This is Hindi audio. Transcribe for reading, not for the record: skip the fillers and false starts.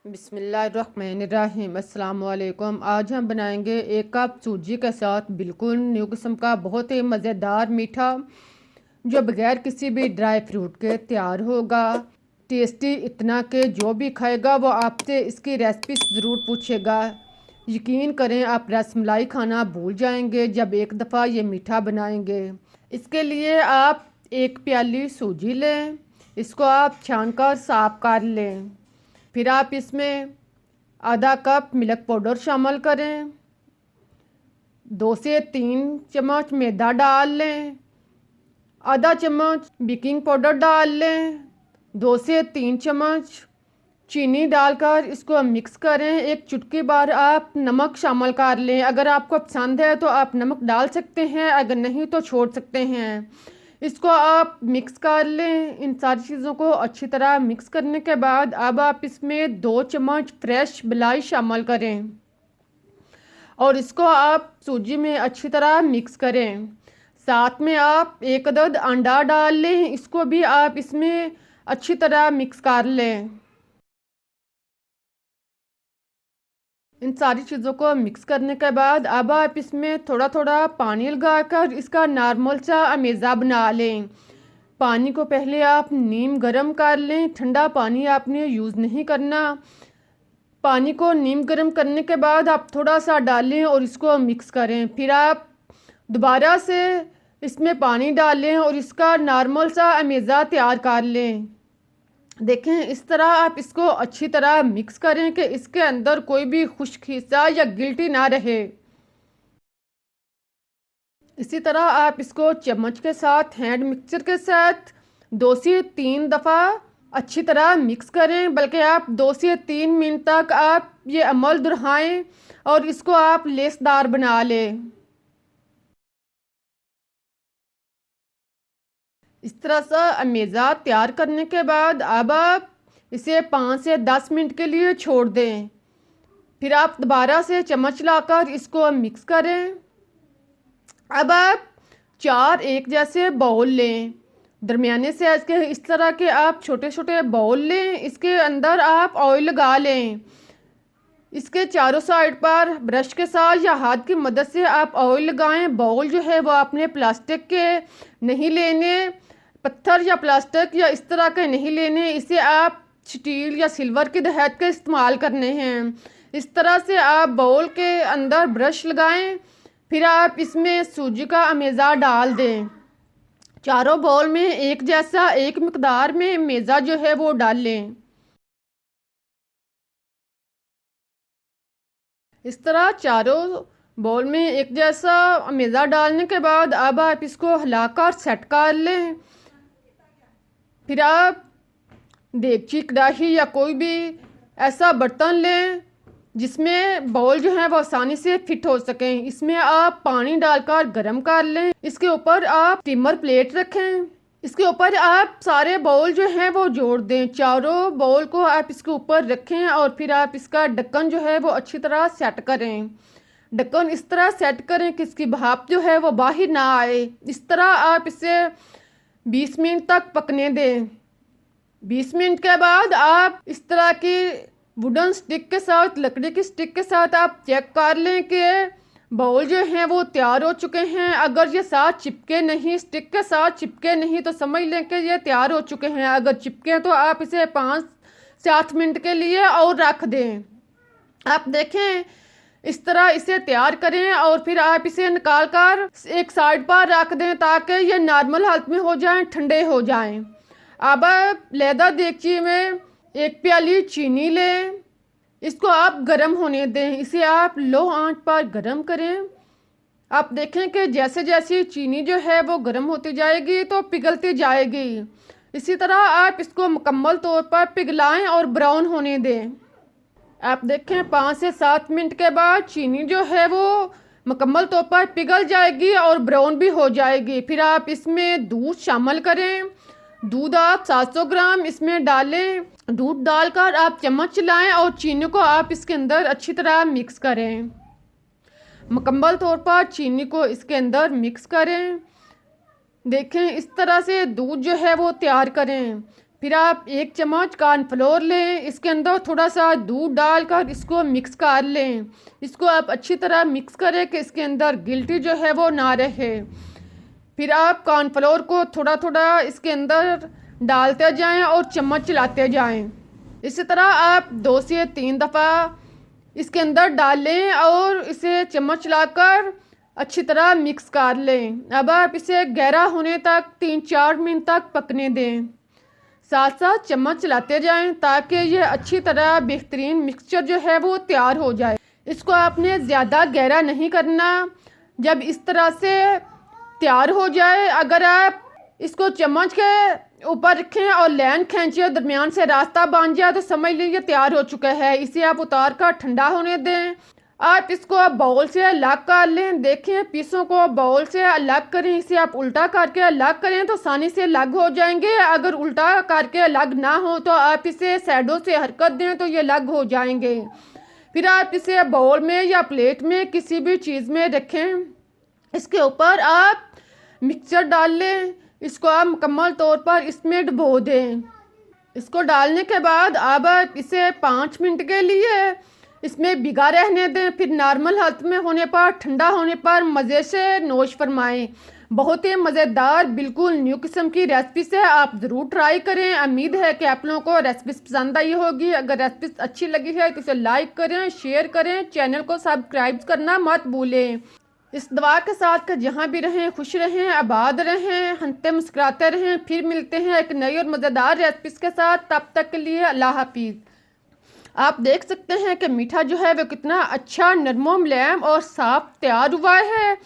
बिस्मिल्लाहिर्रहमानिर्रहीम। अस्सलाम वालेकुम। आज हम बनाएंगे 1 कप सूजी के साथ बिल्कुल न्यू किस्म का बहुत ही मज़ेदार मीठा, जो बगैर किसी भी ड्राई फ्रूट के तैयार होगा। टेस्टी इतना कि जो भी खाएगा वो आपसे इसकी रेसिपी ज़रूर पूछेगा। यकीन करें, आप रसमलाई खाना भूल जाएंगे जब एक दफ़ा ये मीठा बनाएंगे। इसके लिए आप 1 प्याली सूजी लें, इसको आप छान कर साफ कर लें। फिर आप इसमें आधा कप मिल्क पाउडर शामिल करें, 2 से 3 चम्मच मैदा डाल लें, आधा चम्मच बेकिंग पाउडर डाल लें, 2 से 3 चम्मच चीनी डालकर इसको मिक्स करें। एक चुटकी भर आप नमक शामिल कर लें। अगर आपको पसंद है तो आप नमक डाल सकते हैं, अगर नहीं तो छोड़ सकते हैं। इसको आप मिक्स कर लें। इन सारी चीज़ों को अच्छी तरह मिक्स करने के बाद अब आप इसमें 2 चम्मच फ्रेश मलाई शामिल करें और इसको आप सूजी में अच्छी तरह मिक्स करें। साथ में आप 1 अदद अंडा डाल लें, इसको भी आप इसमें अच्छी तरह मिक्स कर लें। इन सारी चीज़ों को मिक्स करने के बाद अब आप इसमें थोड़ा थोड़ा पानी लगाकर इसका नॉर्मल सा अमेज़ा बना लें। पानी को पहले आप नीम गरम कर लें, ठंडा पानी आपने यूज़ नहीं करना। पानी को नीम गरम करने के बाद आप थोड़ा सा डालें और इसको मिक्स करें। फिर आप दोबारा से इसमें पानी डालें और इसका नॉर्मल सा अमेज़ा तैयार कर लें। देखें, इस तरह आप इसको अच्छी तरह मिक्स करें कि इसके अंदर कोई भी खुश्क हिस्सा या गिल्टी ना रहे। इसी तरह आप इसको चम्मच के साथ, हैंड मिक्सर के साथ 2 से 3 दफ़ा अच्छी तरह मिक्स करें, बल्कि आप 2 से 3 मिनट तक आप ये अमल दोहराएं और इसको आप लेसदार बना लें। इस तरह से अमेज़ा तैयार करने के बाद अब आप इसे 5 से 10 मिनट के लिए छोड़ दें। फिर आप दोबारा से चम्मच लाकर इसको मिक्स करें। अब आप 4 एक जैसे बाउल लें, दरमियाने साइज के इस तरह के आप छोटे छोटे बाउल लें। इसके अंदर आप ऑयल लगा लें। इसके चारों साइड पर ब्रश के साथ या हाथ की मदद से आप ऑयल लगाएं। बाउल जो है वो आपने प्लास्टिक के नहीं लेने, पत्थर या प्लास्टिक या इस तरह के नहीं लेने, इसे आप स्टील या सिल्वर की धातु के इस्तेमाल करने हैं। इस तरह से आप बाउल के अंदर ब्रश लगाएं। फिर आप इसमें सूजी का अमेज़ा डाल दें। चारों बाउल में एक जैसा एक मिकदार में अमेज़ा जो है वो डाल लें। इस तरह चारों बाउल में एक जैसा अमेज़ा डालने के बाद अब आप इसको हिलाकर सेट कर लें। फिर आप देगची, कढ़ाई या कोई भी ऐसा बर्तन लें जिसमें बाउल जो है वो आसानी से फिट हो सकें। इसमें आप पानी डालकर गरम कर लें। इसके ऊपर आप स्टीमर प्लेट रखें। इसके ऊपर आप सारे बाउल जो हैं वो जोड़ दें। चारों बाउल को आप इसके ऊपर रखें और फिर आप इसका ढक्कन जो है वो अच्छी तरह सेट करें। ढक्कन इस तरह सेट करें कि इसकी भाप जो है वो बाहर ना आए। इस तरह आप इसे 20 मिनट तक पकने दें। 20 मिनट के बाद आप इस तरह की वुडन स्टिक के साथ, लकड़ी की स्टिक के साथ आप चेक कर लें कि बाउल जो हैं वो तैयार हो चुके हैं। अगर ये साथ चिपके नहीं, स्टिक के साथ चिपके नहीं, तो समझ लें कि ये तैयार हो चुके हैं। अगर चिपके तो आप इसे 5 से 8 मिनट के लिए और रख दें। आप देखें, इस तरह इसे तैयार करें और फिर आप इसे निकाल कर एक साइड पर रख दें ताकि ये नॉर्मल हालत में हो जाएं, ठंडे हो जाएं। अब लेदा देगची में 1 प्याली चीनी लें, इसको आप गरम होने दें। इसे आप लो आंच पर गरम करें। आप देखें कि जैसे जैसे चीनी जो है वो गरम होती जाएगी तो पिघलती जाएगी। इसी तरह आप इसको मुकम्मल तौर पर पिघलाएं और ब्राउन होने दें। आप देखें 5 से 7 मिनट के बाद चीनी जो है वो मुकम्मल तौर पर पिघल जाएगी और ब्राउन भी हो जाएगी। फिर आप इसमें दूध शामिल करें। दूध आप 700 ग्राम इसमें डालें। दूध डालकर आप चम्मच चलाएं और चीनी को आप इसके अंदर अच्छी तरह मिक्स करें। मुकम्मल तौर पर चीनी को इसके अंदर मिक्स करें। देखें, इस तरह से दूध जो है वो तैयार करें। फिर आप 1 चम्मच कॉर्नफ्लोर लें, इसके अंदर थोड़ा सा दूध डालकर इसको मिक्स कर लें। इसको आप अच्छी तरह मिक्स करें कि इसके अंदर गिल्टी जो है वो ना रहे। फिर आप कॉर्नफ्लोर को थोड़ा थोड़ा इसके अंदर डालते जाएं और चम्मच चलाते जाएं। इसी तरह आप 2 से 3 दफ़ा इसके अंदर डाल लें और इसे चम्मच चलाकर अच्छी तरह मिक्स कर लें। अब आप इसे गहरा होने तक 3-4 मिनट तक पकने दें। साथ साथ चम्मच चलाते जाएं ताकि ये अच्छी तरह बेहतरीन मिक्सचर जो है वो तैयार हो जाए। इसको आपने ज़्यादा गहरा नहीं करना। जब इस तरह से तैयार हो जाए, अगर आप इसको चम्मच के ऊपर रखें और लाइन खींचे, दरमियान से रास्ता बन जाए, तो समझ लीजिए तैयार हो चुका है। इसे आप उतार कर ठंडा होने दें। आप इसको बाउल से अलग कर लें। देखें, पीसों को बाउल से अलग करें। इसे आप उल्टा करके अलग करें तो आसानी से अलग हो जाएंगे। अगर उल्टा करके अलग ना हो तो आप इसे साइडों से हरकत दें तो ये अलग हो जाएंगे। फिर आप इसे बाउल में या प्लेट में किसी भी चीज़ में रखें। इसके ऊपर आप मिक्सचर डाल लें। इसको आप मुकम्मल तौर पर इसमें डुबो दें। इसको डालने के बाद अब आप इसे 5 मिनट के लिए इसमें भिगा रहने दें। फिर नॉर्मल हालत में होने पर, ठंडा होने पर मज़े से नोश फरमाएं। बहुत ही मज़ेदार, बिल्कुल न्यू किस्म की रेसिपी से आप ज़रूर ट्राई करें। उम्मीद है कि आप लोगों को रेसिपी पसंद आई होगी। अगर रेसिपी अच्छी लगी है तो इसे लाइक करें, शेयर करें, चैनल को सब्सक्राइब करना मत भूलें। इस दुआ के साथ कि जहाँ भी रहें खुश रहें, आबाद रहें, हंसते मुस्कुराते रहें। फिर मिलते हैं एक नई और मज़ेदार रेसिपीज़ के साथ। तब तक के लिए अल्लाह हाफिज़। आप देख सकते हैं कि मीठा जो है वो कितना अच्छा नरम मुलायम और साफ तैयार हुआ है।